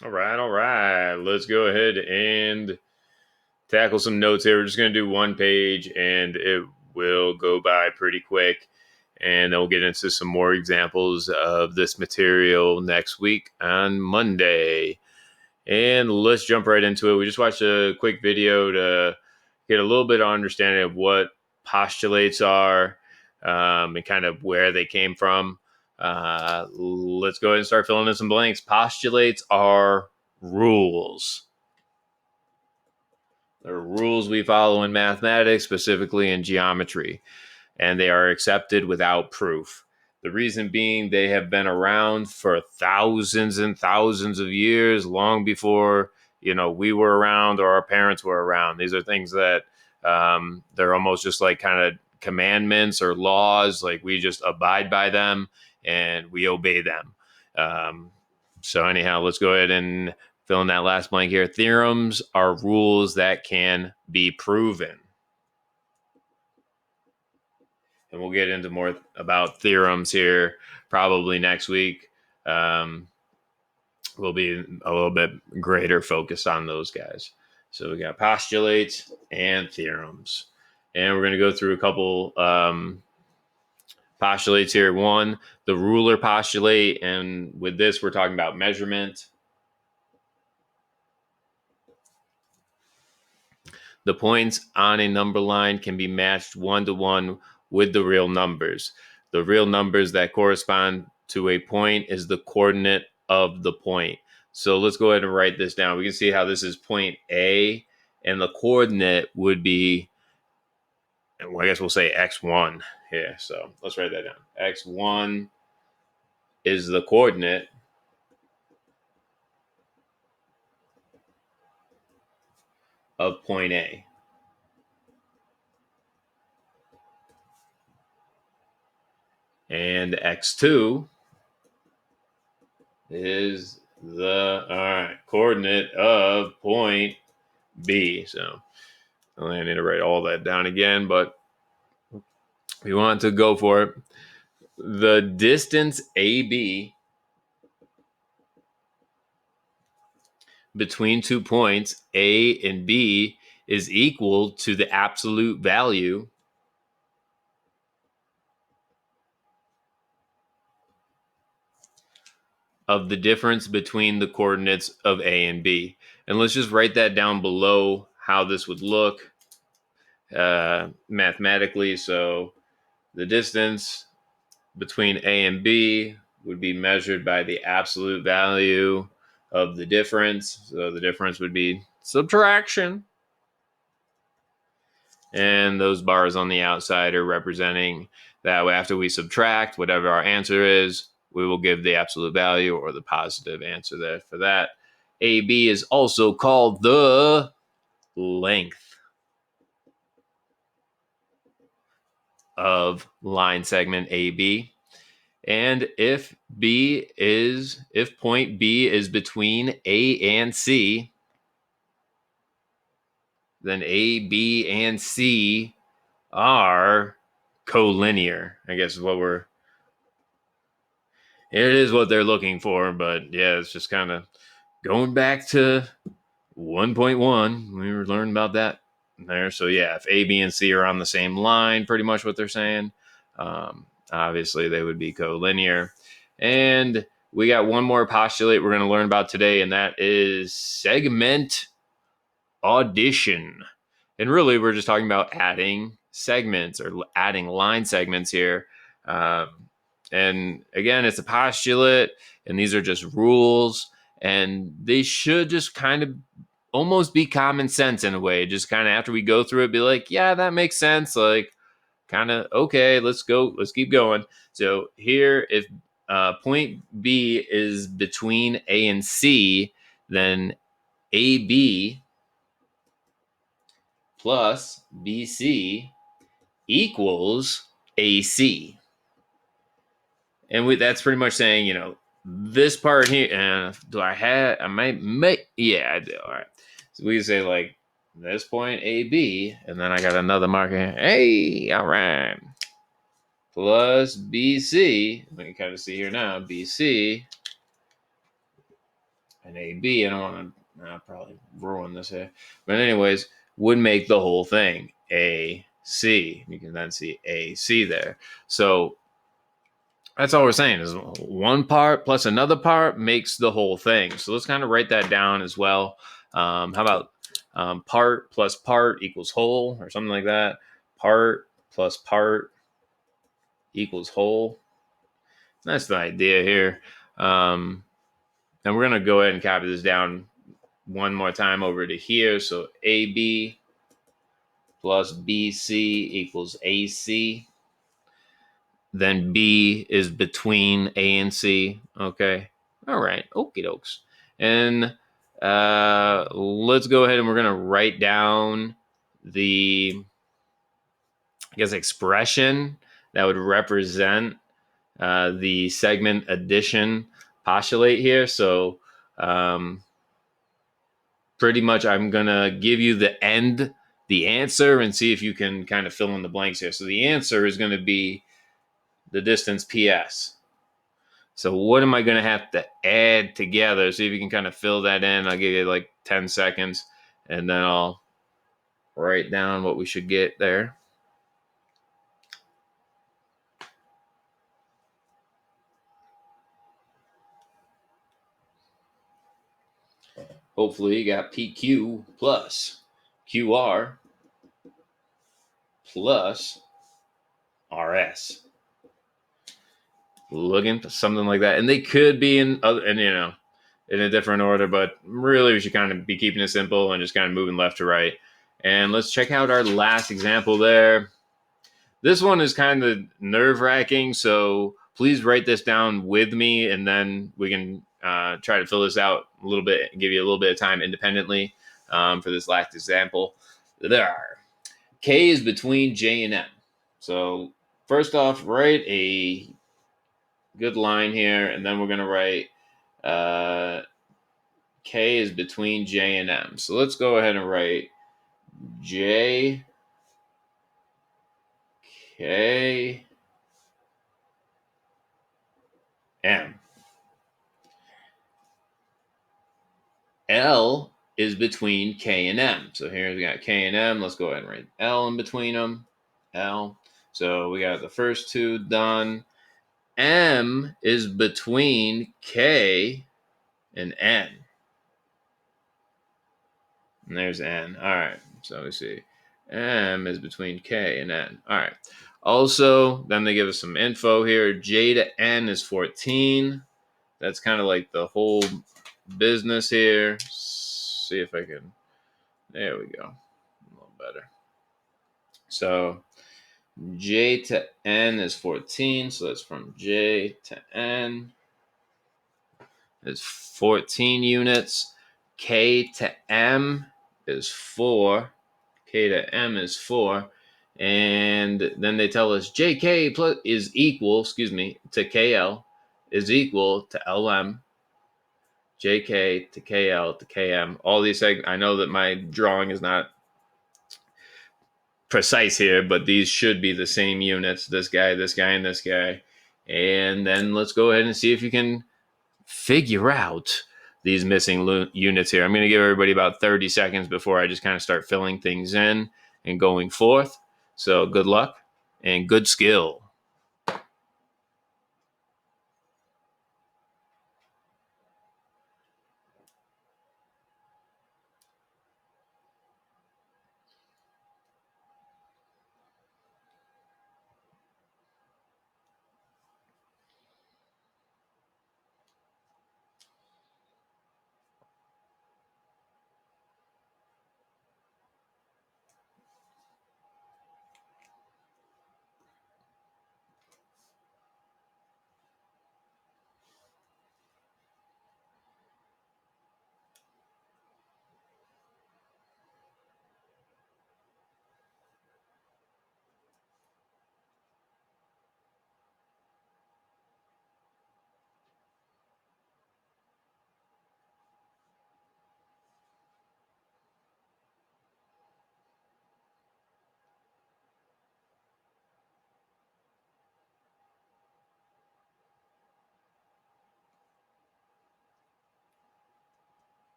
All right, all right. Let's go ahead and tackle some notes here. We're just going to do one page and it will go by pretty quick. And then we'll get into some more examples of this material next week on Monday. And let's jump right into it. We just watched a quick video to get a little bit of understanding of what postulates are and kind of where they came from. Let's go ahead and start filling in some blanks. Postulates are rules. They're rules we follow in mathematics, specifically in geometry, and they are accepted without proof. The reason being they have been around for thousands and thousands of years, long before we were around or our parents were around. These are things that they're almost just like kind of commandments or laws. Like we just abide by them and we obey them. So anyhow, let's go ahead and fill in that last blank here. Theorems are rules that can be proven. And we'll get into more about theorems here probably next week. We'll be a little bit greater focus on those guys. So we got postulates and theorems. And we're going to go through a couple postulates here. One, the ruler postulate. And with this, we're talking about measurement. The points on a number line can be matched one-to-one with the real numbers. The real numbers that correspond to a point is the coordinate of the point. So let's go ahead and write this down. We can see how this is point A, and the coordinate would be, well, I guess we'll say x1 here. So let's write that down. X1 is the coordinate of point A. And x2 is the coordinate of point B. So I need to write all that down again, but we want to go for it. The distance AB between 2 points A and B is equal to the absolute value of the difference between the coordinates of A and B. And let's just write that down below how this would look mathematically. So the distance between A and B would be measured by the absolute value of the difference. So the difference would be subtraction. And those bars on the outside are representing that after we subtract whatever our answer is, we will give the absolute value or the positive answer there for that. AB is also called the length of line segment AB. And if point B is between A and C, then A, B, and C are collinear. I guess is what it is what they're looking for. But yeah, it's just kind of going back to 1.1. We were learning about that there. So yeah, if A, B, and C are on the same line, pretty much what they're saying, obviously they would be collinear. And we got one more postulate we're going to learn about today, and that is segment addition. And really, we're just talking about adding segments or adding line segments here. And again, it's a postulate, and these are just rules, and they should just kind of almost be common sense in a way. Just kind of after we go through it, be like, yeah, that makes sense. Like, kind of, okay, let's keep going. So here, if point B is between A and C, then AB plus BC equals AC. And that's pretty much saying, this part here, I might make, yeah, I do. All right. So we can say like this point AB, and then I got another marker here. Hey, all right. Plus BC, we can kind of see here now, BC. an AB. I don't want to probably ruin this here. But anyways, would make the whole thing AC. You can then see AC there. So that's all we're saying is one part plus another part makes the whole thing. So let's kind of write that down as well. How about part plus part equals whole or something like that? Part plus part equals whole. That's the idea here. And we're going to go ahead and copy this down one more time over to here. So AB plus BC equals AC. Then B is between A and C. Okay. All right. Okie dokes. And let's go ahead and we're going to write down the, I guess, expression that would represent the segment addition postulate here. So pretty much I'm going to give you the answer, and see if you can kind of fill in the blanks here. So the answer is going to be the distance PS. So what am I going to have to add together? See if you can kind of fill that in. I'll give you like 10 seconds, and then I'll write down what we should get there. Hopefully you got PQ plus QR plus RS. Looking for something like that. And they could be in other, and in a different order, but really we should kind of be keeping it simple and just kind of moving left to right. And let's check out our last example there. This one is kind of nerve-wracking, so please write this down with me, and then we can try to fill this out a little bit, give you a little bit of time independently for this last example. There are K is between J and M. So first off, write a good line here, and then we're going to write K is between J and M. So let's go ahead and write J, K, M. L is between K and M. So here we got K and M. Let's go ahead and write L in between them. L. So we got the first two done. M is between K and N. And there's N. All right. So we see M is between K and N. All right. Also, then they give us some info here. J to N is 14. That's kind of like the whole business here. See if I can. There we go. A little better. So J to N is 14. So that's from J to N. It's 14 units. K to M is 4. K to M is 4. And then they tell us JK plus is equal, to KL is equal to LM. JK to KL to KM. All these I know that my drawing is not precise here, but these should be the same units. This guy, and this guy. And then let's go ahead and see if you can figure out these missing units here. I'm going to give everybody about 30 seconds before I just kind of start filling things in and going forth. So good luck and good skill.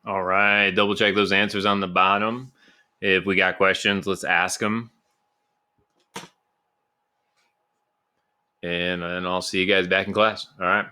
All right. Double check those answers on the bottom. If we got questions, let's ask them. And then I'll see you guys back in class. All right.